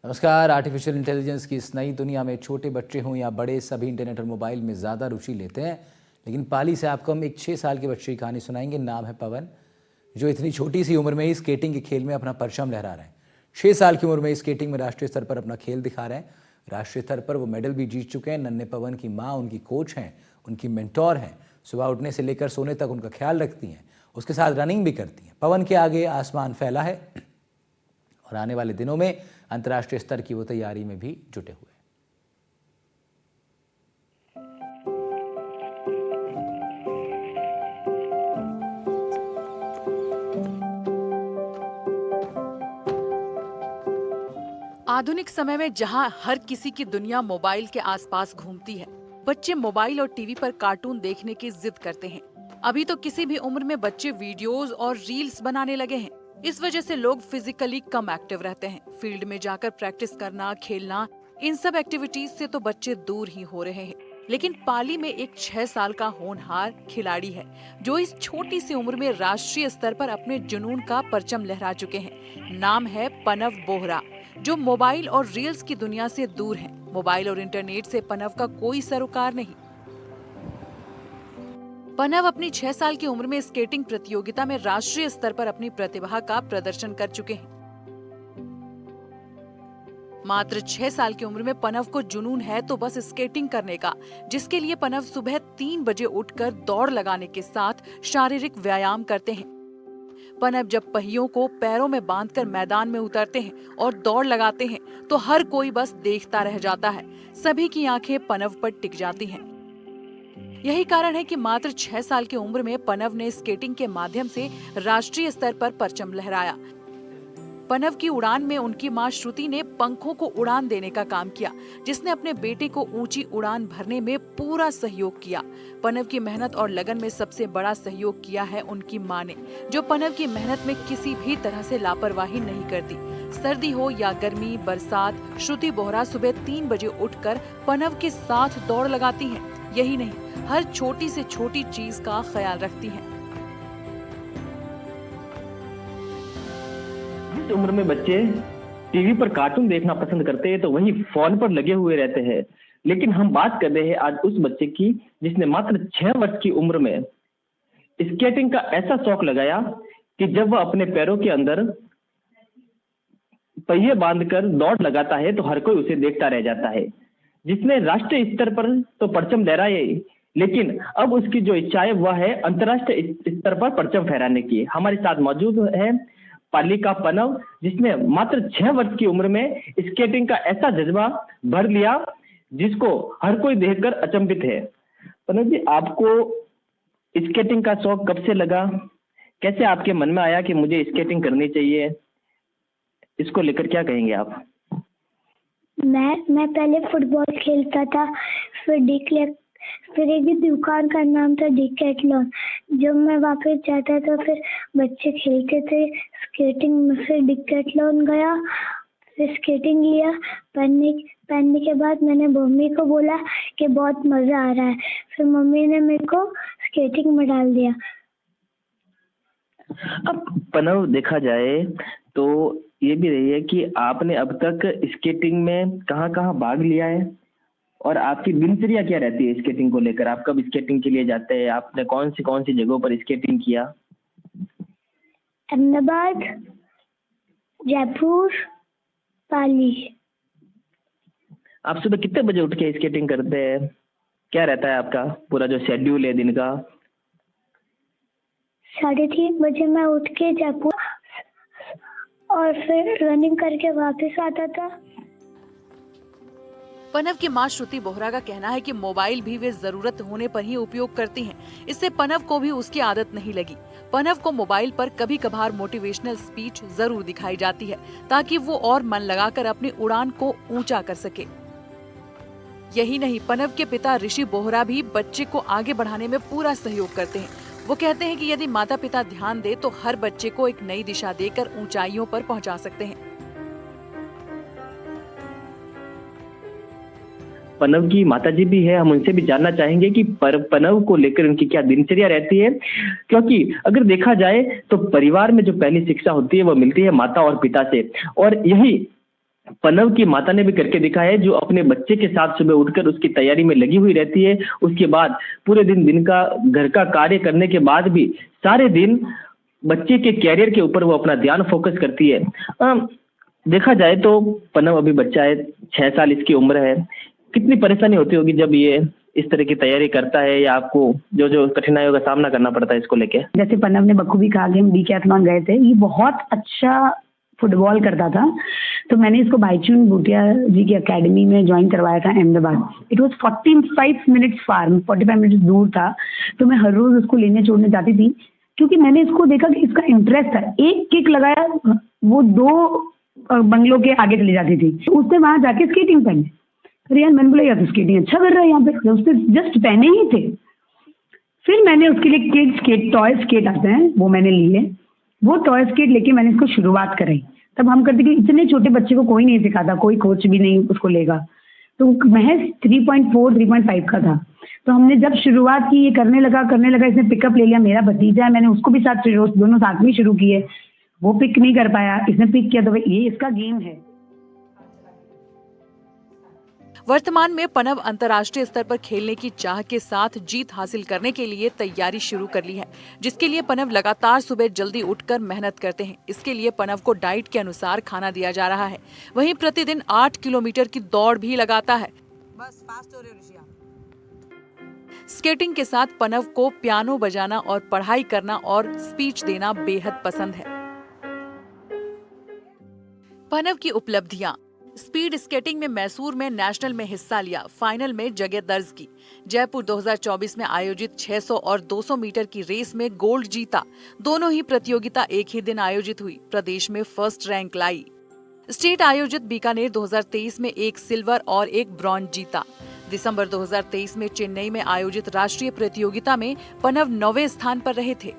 नमस्कार। Artificial intelligence की इस नई दुनिया में छोटे बच्चे हों या बड़े, सभी इंटरनेट और मोबाइल में ज़्यादा रुचि लेते हैं। लेकिन पाली से आपको हम एक 6 साल के बच्चे की कहानी सुनाएंगे। नाम है पवन, जो इतनी छोटी सी उम्र में ही स्केटिंग के खेल में अपना परचम लहरा रहे हैं। 6 साल की उम्र में स्केटिंग में राष्ट्रीय स्तर पर अपना खेल दिखा रहे हैं। राष्ट्रीय स्तर पर वो मेडल भी जीत चुके हैं। नन्हे पवन की माँ उनकी कोच हैं, उनकी मेंटोर हैं। सुबह उठने से लेकर सोने तक उनका ख्याल रखती हैं, उसके साथ रनिंग भी करती हैं। पवन के आगे आसमान फैला है और आने वाले दिनों में अंतर्राष्ट्रीय स्तर की वो तैयारी में भी जुटे हुए। आधुनिक समय में जहां हर किसी की दुनिया मोबाइल के आसपास घूमती है, बच्चे मोबाइल और टीवी पर कार्टून देखने की जिद करते हैं। अभी तो किसी भी उम्र में बच्चे वीडियोस और रील्स बनाने लगे हैं। इस वजह से लोग फिजिकली कम एक्टिव रहते हैं। फील्ड में जाकर प्रैक्टिस करना, खेलना, इन सब एक्टिविटीज से तो बच्चे दूर ही हो रहे हैं। लेकिन पाली में एक 6 साल का होनहार खिलाड़ी है, जो इस छोटी सी उम्र में राष्ट्रीय स्तर पर अपने जुनून का परचम लहरा चुके हैं। नाम है पनव बोहरा, जो मोबाइल और रील्स की दुनिया से दूर हैं। मोबाइल और इंटरनेट से पनव का कोई सरोकार नहीं। पनव अपनी 6 साल की उम्र में स्केटिंग प्रतियोगिता में राष्ट्रीय स्तर पर अपनी प्रतिभा का प्रदर्शन कर चुके हैं। मात्र 6 साल की उम्र में पनव को जुनून है तो बस स्केटिंग करने का, जिसके लिए पनव सुबह 3 बजे उठकर दौड़ लगाने के साथ शारीरिक व्यायाम करते हैं। पनव जब पहियों को पैरों में बांधकर मैदान में उतरते हैं और दौड़ लगाते हैं तो हर कोई बस देखता रह जाता है। सभी की आंखें पनव पर टिक जाती हैं। यही कारण है कि मात्र 6 साल की उम्र में पनव ने स्केटिंग के माध्यम से राष्ट्रीय स्तर पर परचम लहराया। पनव की उड़ान में उनकी मां श्रुति ने पंखों को उड़ान देने का काम किया, जिसने अपने बेटे को ऊंची उड़ान भरने में पूरा सहयोग किया। पनव की मेहनत और लगन में सबसे बड़ा सहयोग किया है उनकी मां ने, जो पनव की मेहनत में किसी भी तरह से लापरवाही नहीं करती। सर्दी हो या गर्मी, बरसात, श्रुति बोहरा सुबह 3 बजे उठकर पनव के साथ दौड़ लगाती हैं। यही नहीं, हर छोटी से छोटी चीज का ख्याल रखती हैं। इस उम्र में बच्चे टीवी पर कार्टून देखना पसंद करते हैं तो वही फोन पर लगे हुए रहते हैं। लेकिन हम बात कर रहे हैं आज उस बच्चे की जिसने मात्र 6 वर्ष की उम्र में स्केटिंग का ऐसा शौक लगाया कि जब वह अपने पैरों के अंदर पहिए बांधकर दौड़ लगाता है तो हर कोई उसे देखता रह जाता है। जिसने राष्ट्रीय स्तर पर तो परचम लहराए, लेकिन अब उसकी जो इच्छा है वह है अंतर्राष्ट्रीय स्तर पर परचम फहराने की। हमारे साथ मौजूद है पाली का पनव, जिसने मात्र 6 वर्ष की उम्र में स्केटिंग का ऐसा जज्बा भर लिया जिसको हर कोई देखकर अचंभित है। पनव जी, आपको स्केटिंग का शौक कब से लगा? कैसे आपके मन में आया कि मुझे स्केटिंग करनी चाहिए? इसको लेकर क्या कहेंगे आप? मैं पहले फुटबॉल खेलता था, फिर एक दुकान का नाम था डिकैथलॉन। जब मैं वापस जाता था फिर बच्चे खेलते थे स्केटिंग में, फिर डिकैथलॉन गया, फिर स्केटिंग लिया। पहनने के बाद मैंने मम्मी को बोला कि बहुत मजा आ रहा है, फिर मम्मी ने मेरे को स्केटिंग में डाल दिया। अब पनव, देखा जाए तो ये भी रही है कि आपने अब तक स्केटिंग में कहाँ भाग लिया है और आपकी दिनचर्या क्या रहती है स्केटिंग को लेकर? आप कब स्केटिंग के लिए जाते हैं? आपने कौन सी जगहों पर स्केटिंग किया? अहमदाबाद, जयपुर, पाली। आप सुबह कितने बजे उठ के स्केटिंग करते हैं? क्या रहता है आपका पूरा जो शेड्यूल है दिन का? 3:30 बजे मैं उठ के जयपुर और फिर रनिंग करके वापस आता था। पनव की मां श्रुति बोहरा का कहना है कि मोबाइल भी वे जरूरत होने पर ही उपयोग करती हैं। इससे पनव को भी उसकी आदत नहीं लगी। पनव को मोबाइल पर कभी कभार मोटिवेशनल स्पीच जरूर दिखाई जाती है, ताकि वो और मन लगाकर अपनी उड़ान को ऊंचा कर सके। यही नहीं, पनव के पिता ऋषि बोहरा भी बच्चे को आगे बढ़ाने में पूरा सहयोग करते हैं। वो कहते हैं कि यदि माता पिता ध्यान दे तो हर बच्चे को एक नई दिशा देकर ऊंचाइयों पर पहुंचा सकते हैं। पनव की माताजी भी है, हम उनसे भी जानना चाहेंगे कि पनव को लेकर उनकी क्या दिनचर्या रहती है, क्योंकि अगर देखा जाए तो परिवार में जो पहली शिक्षा होती है वो मिलती है माता और पिता से, और यही प्रणव की माता ने भी करके दिखा है, जो अपने बच्चे के साथ सुबह उठकर उसकी तैयारी में लगी हुई रहती है। उसके बाद पूरे दिन का घर का कार्य करने के बाद भी सारे दिन बच्चे के कैरियर के ऊपर वो अपना ध्यान फोकस करती है। देखा जाए तो प्रणव अभी बच्चा है, 6 साल इसकी उम्र है। कितनी परेशानी होती होगी जब ये इस तरह की तैयारी करता है, या आपको जो जो कठिनाइयों का सामना करना पड़ता है इसको लेके? जैसे प्रणव ने बखूबी कहा कि हम डीकैथलॉन गए थे, ये बहुत अच्छा फुटबॉल करता था, तो मैंने इसको भाईचुंग भूटिया जी की एकेडमी में ज्वाइन करवाया था Ahmedabad. It was 45 minutes far, 45 minutes दूर था, तो मैं हर रोज उसको लेने छोड़ने जाती थी, क्योंकि मैंने इसको देखा कि इसका इंटरेस्ट था। एक किक लगाया, वो 2 बंगलों के आगे चली जाती थी। उसने वहां जाके स्केटिंग पहनी। अरे यार, मैंने बोला यार तो स्केटिंग अच्छा कर रहा है यहाँ पे, उसने जस्ट पहने ही थे। फिर मैंने उसके लिए किड स्केट, टॉय स्केट आते हैं, वो मैंने लिए। वो टॉय स्केट लेके मैंने इसको शुरुआत कराई। तब हम करते कि इतने छोटे बच्चे को कोई नहीं सिखाता, कोई कोच भी नहीं उसको लेगा, तो महज 3.4 3.5 का था। तो हमने जब शुरुआत की, ये करने लगा, इसने पिकअप ले लिया। मेरा भतीजा है, मैंने उसको भी साथ, दोनों साथ में शुरू किए। वो पिक नहीं कर पाया, इसने पिक किया, तो ये इसका गेम है। वर्तमान में प्रणव अंतर्राष्ट्रीय स्तर पर खेलने की चाह के साथ जीत हासिल करने के लिए तैयारी शुरू कर ली है, जिसके लिए प्रणव लगातार सुबह जल्दी उठकर मेहनत करते हैं। इसके लिए प्रणव को डाइट के अनुसार खाना दिया जा रहा है। वहीं प्रतिदिन 8 किलोमीटर की दौड़ भी लगाता है। बस फास्ट हो रहे हो ऋषि। स्केटिंग के साथ प्रणव को पियानो बजाना और पढ़ाई करना और स्पीच देना बेहद पसंद है। प्रणव की उपलब्धियां: स्पीड स्केटिंग में मैसूर में नेशनल में हिस्सा लिया, फाइनल में जगह दर्ज की। जयपुर 2024 में आयोजित 600 और 200 मीटर की रेस में गोल्ड जीता। दोनों ही प्रतियोगिता एक ही दिन आयोजित हुई। प्रदेश में फर्स्ट रैंक लाई। स्टेट आयोजित बीकानेर 2023 में एक सिल्वर और एक ब्रॉन्ज जीता। दिसंबर 2023 में चेन्नई में आयोजित राष्ट्रीय प्रतियोगिता में प्रणव 9वें स्थान पर रहे थे।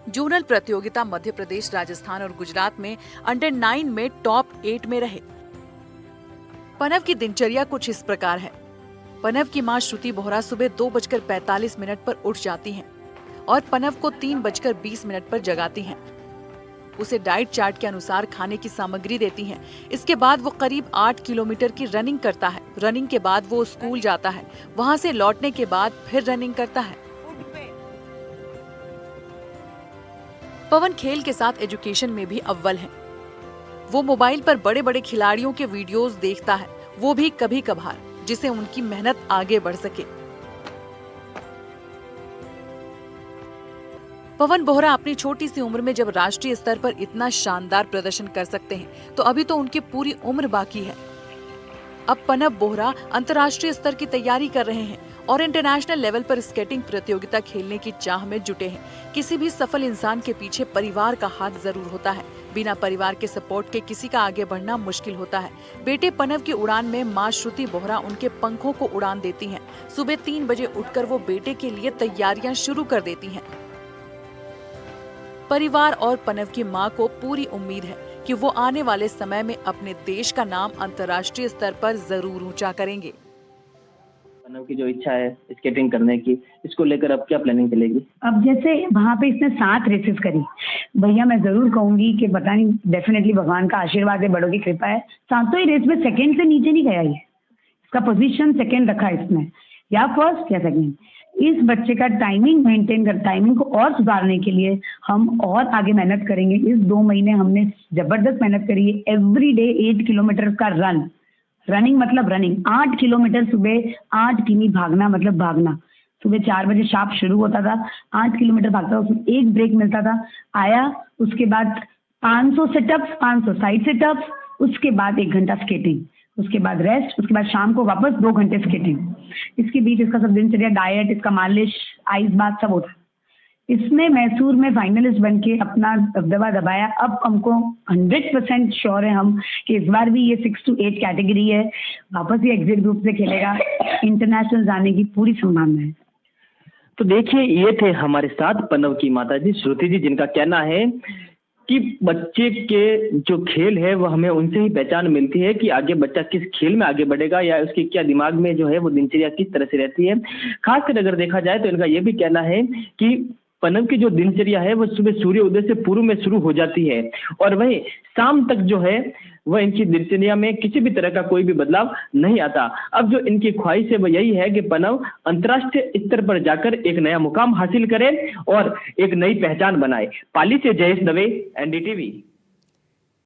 जोनल प्रतियोगिता मध्य प्रदेश, राजस्थान और गुजरात में अंडर 9 में टॉप 8 में रहे। प्रणव की दिनचर्या कुछ इस प्रकार है। प्रणव की मां श्रुति बोहरा सुबह 2:45 पर उठ जाती हैं और प्रणव को 3:20 पर जगाती हैं। उसे डाइट चार्ट के अनुसार खाने की सामग्री देती हैं। इसके बाद वो करीब 8 किलोमीटर की रनिंग करता है। रनिंग के बाद वो स्कूल जाता है। वहां से लौटने के बाद फिर रनिंग करता है। पवन खेल के साथ एजुकेशन में भी अव्वल है। वो मोबाइल पर बड़े बड़े खिलाड़ियों के वीडियोस देखता है, वो भी कभी कभार, जिससे उनकी मेहनत आगे बढ़ सके। पवन बोहरा अपनी छोटी सी उम्र में जब राष्ट्रीय स्तर पर इतना शानदार प्रदर्शन कर सकते हैं, तो अभी तो उनकी पूरी उम्र बाकी है। अब प्रणव बोहरा अंतर्राष्ट्रीय स्तर की तैयारी कर रहे हैं और इंटरनेशनल लेवल पर स्केटिंग प्रतियोगिता खेलने की चाह में जुटे हैं। किसी भी सफल इंसान के पीछे परिवार का हाथ जरूर होता है। बिना परिवार के सपोर्ट के किसी का आगे बढ़ना मुश्किल होता है। बेटे प्रणव की उड़ान में मां श्रुति बोहरा उनके पंखों को उड़ान देती हैं। सुबह 3 बजे उठकर वो बेटे के लिए तैयारियां शुरू कर देती हैं। परिवार और प्रणव की मां को पूरी उम्मीद है कि वो आने वाले समय में अपने देश का नाम अंतर्राष्ट्रीय स्तर पर जरूर ऊंचा करेंगे। प्रणव की जो इच्छा है स्केटिंग करने की, इसको लेकर अब क्या प्लानिंग चलेगी? अब जैसे वहाँ पे इसने 7 रेसेस करी, भैया मैं जरूर कहूंगी कि पता नहीं, डेफिनेटली भगवान का आशीर्वाद है, बड़ों की कृपा है, 7 ही रेस में सेकंड से नीचे नहीं गया। ये इसका पोजीशन सेकंड रखा इसने, या फर्स्ट या सेकंड। इस बच्चे का टाइमिंग मेंटेन कर, टाइमिंग को और सुधारने के लिए हम और आगे मेहनत करेंगे। इस 2 महीने हमने जबरदस्त मेहनत करी है। एवरी डे 8 किलोमीटर का रनिंग मतलब रनिंग, 8 किलोमीटर सुबह, 8 किमी भागना मतलब भागना। सुबह 4 बजे शार्प शुरू होता था, 8 किलोमीटर भागता था, उसमें एक ब्रेक मिलता था। आया, उसके बाद 500 सेटअप्स, 500 साइड सेटअप्स, उसके बाद 1 घंटा स्केटिंग, उसके बाद रेस्ट, उसके बाद शाम को वापस 2 घंटे स्केटिंग। इसके बीच इसका सब दिनचर्या, डाइट, इसका मालिश, आइस बाथ सब होता। इसने मैसूर में फाइनलिस्ट बन के अपना दबदबा दबाया। अब हमको 100% श्योर है हम कि इस बार भी ये 6 to 8 कैटेगरी है, वापस ये एग्जिट ग्रुप से खेलेगा। इंटरनेशनल जाने की पूरी संभावना है। तो देखिए, ये थे हमारे साथ प्रणव की माताजी श्रुति जी, जिनका कहना है कि बच्चे के जो खेल है वो हमें उनसे ही पहचान मिलती है कि आगे बच्चा किस खेल में आगे बढ़ेगा, या उसके क्या दिमाग में जो है वो दिनचर्या किस तरह से रहती है। खासकर अगर देखा जाए तो इनका ये भी कहना है कि पनव की जो दिनचर्या है वो सुबह सूर्योदय से पूर्व में शुरू हो जाती है और वही शाम तक जो है वह इनकी दिनचर्या में किसी भी तरह का कोई भी बदलाव नहीं आता। अब जो इनकी ख्वाहिश है वो यही है कि पनव अंतर्राष्ट्रीय स्तर पर जाकर एक नया मुकाम हासिल करे और एक नई पहचान बनाए। पाली से जयेश दवे, एनडीटीवी।